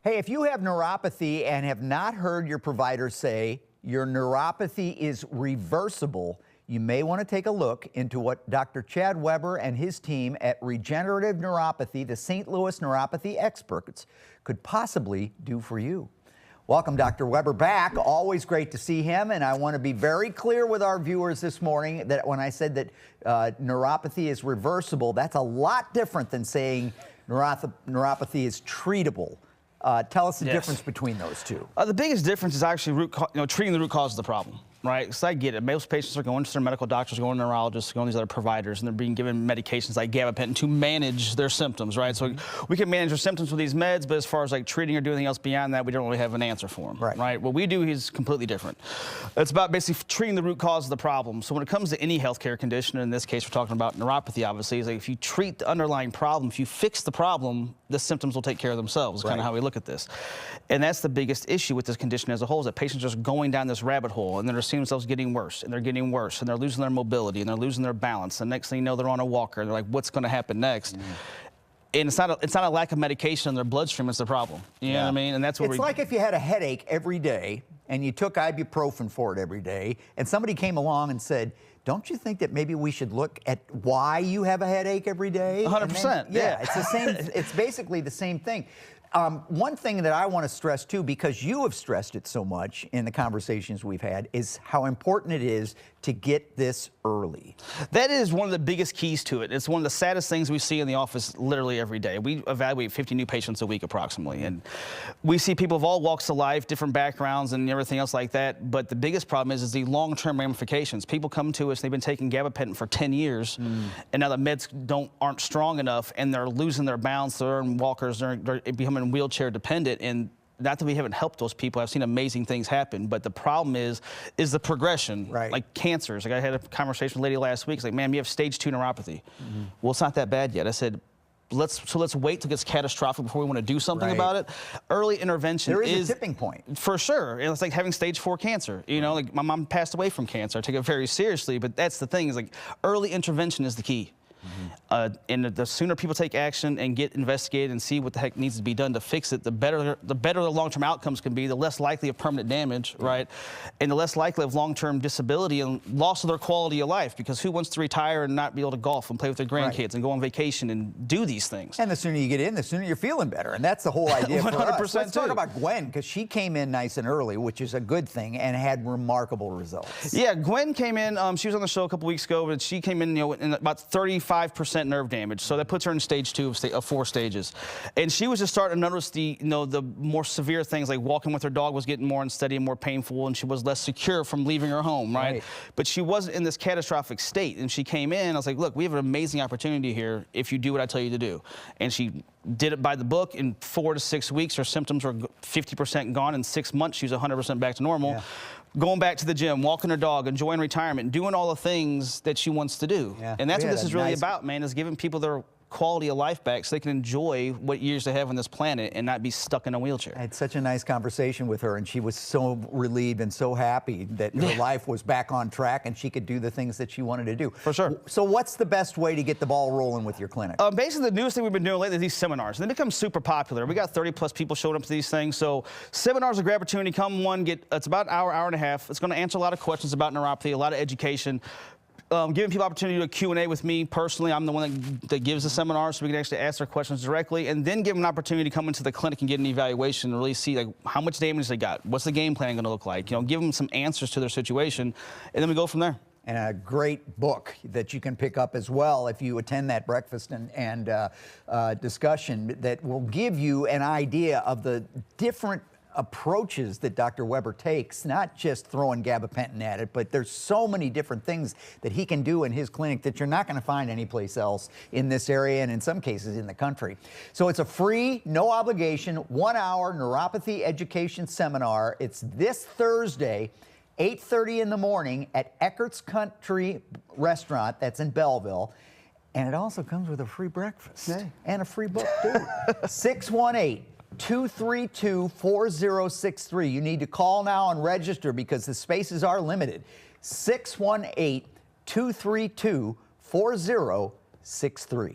Hey, if you have neuropathy and have not heard your provider say your neuropathy is reversible, you may want to take a look into what Dr. Chad Weber and his team at Regenerative Neuropathy, the St. Louis neuropathy experts, could possibly do for you. Welcome, Dr. Weber, back. Always great to see him, and I want to be very clear with our viewers this morning that when I said that neuropathy is reversible, that's a lot different than saying neuropathy is treatable. Tell us the difference between those two. The biggest difference is actually treating the root cause of the problem, right? Because I get it. Most patients are going to their medical doctors, going to neurologists, going to these other providers, and they're being given medications like gabapentin to manage their symptoms, right? So we can manage their symptoms with these meds, but as far as like treating or doing anything else beyond that, we don't really have an answer for them, right? What we do is completely different. It's about basically treating the root cause of the problem. So when it comes to any healthcare condition, in this case we're talking about neuropathy, obviously, is like if you treat the underlying problem, if you fix the problem, the symptoms will take care of themselves. Kind of how we look at this. And that's the biggest issue with this condition as a whole, is that patients are just going down this rabbit hole and they're seeing themselves getting worse and they're getting worse and they're losing their mobility and they're losing their balance. The next thing you know, they're on a walker and they're like, what's going to happen next? And it's not a lack of medication in their bloodstream, it's the problem. You know what I mean? And that's what it's like if you had a headache every day and you took ibuprofen for it every day and somebody came along and said, don't you think that maybe we should look at why you have a headache every day? 100%. Yeah, it's the same. It's basically the same thing. One thing that I want to stress too, because you have stressed it so much in the conversations we've had, is how important it is to get this early. That is one of the biggest keys to it. It's one of the saddest things we see in the office literally every day. We evaluate 50 new patients a week approximately, and we see people of all walks of life, different backgrounds and everything else like that, but the biggest problem is the long-term ramifications. People come to us, they've been taking gabapentin for 10 years, and now the meds aren't strong enough, and they're losing their balance, they're in walkers, they're becoming wheelchair dependent, and not that we haven't helped those people. I've seen amazing things happen, but the problem is the progression. Like cancers. Like I had a conversation with a lady last week. It's like, ma'am, you have stage 2 neuropathy. Well, it's not that bad yet. I said, let's wait till it gets catastrophic before we want to do something about it. Early intervention is a tipping point. For sure. It's like having stage 4 cancer. You know, like my mom passed away from cancer. I take it very seriously, but that's the thing, is like early intervention is the key. And the sooner people take action and get investigated and see what the heck needs to be done to fix it, the better the long-term outcomes can be, the less likely of permanent damage, right? And the less likely of long-term disability and loss of their quality of life, because who wants to retire and not be able to golf and play with their grandkids and go on vacation and do these things? And the sooner you get in, the sooner you're feeling better. And that's the whole idea for us. Let's talk too. about Gwen, because she came in nice and early, which is a good thing, and had remarkable results. Yeah, Gwen came in, she was on the show a couple weeks ago, but she came in, in about 35% nerve damage, so that puts her in stage 2 of 4 stages. And she was just starting to notice the more severe things, like walking with her dog was getting more unsteady and more painful, and she was less secure from leaving her home, right? But she wasn't in this catastrophic state, and she came in. I was like, look, we have an amazing opportunity here if you do what I tell you to do. And she did it by the book. In 4 to 6 weeks, her symptoms were 50% gone. In 6 months, she was 100% back to normal. Going back to the gym, walking her dog, enjoying retirement, doing all the things that she wants to do. And that's what this is really about, man, is giving people their quality of life back so they can enjoy what years they have on this planet and not be stuck in a wheelchair. I had such a nice conversation with her, and she was so relieved and so happy that her life was back on track and she could do the things that she wanted to do. For sure. So what's the best way to get the ball rolling with your clinic? Basically, the newest thing we've been doing lately is these seminars. And they become super popular. We got 30+ people showing up to these things. So seminars are a great opportunity. Come one, it's about an hour, hour and a half. It's going to answer a lot of questions about neuropathy, a lot of education. Giving people opportunity to do a Q&A with me personally. I'm the one that gives the seminar, so we can actually ask their questions directly, and then give them an opportunity to come into the clinic and get an evaluation and really see like how much damage they got, what's the game plan going to look like, give them some answers to their situation, and then we go from there. And a great book that you can pick up as well if you attend that breakfast and discussion that will give you an idea of the different approaches that Dr. Weber takes, not just throwing gabapentin at it, but there's so many different things that he can do in his clinic that you're not going to find anyplace else in this area and in some cases in the country. So it's a free, no obligation, 1-hour neuropathy education seminar. It's this Thursday, 8:30 in the morning at Eckert's Country Restaurant, that's in Belleville. And it also comes with a free breakfast and a free book too. 618-232-4063. You need to call now and register because the spaces are limited. 618-232-4063.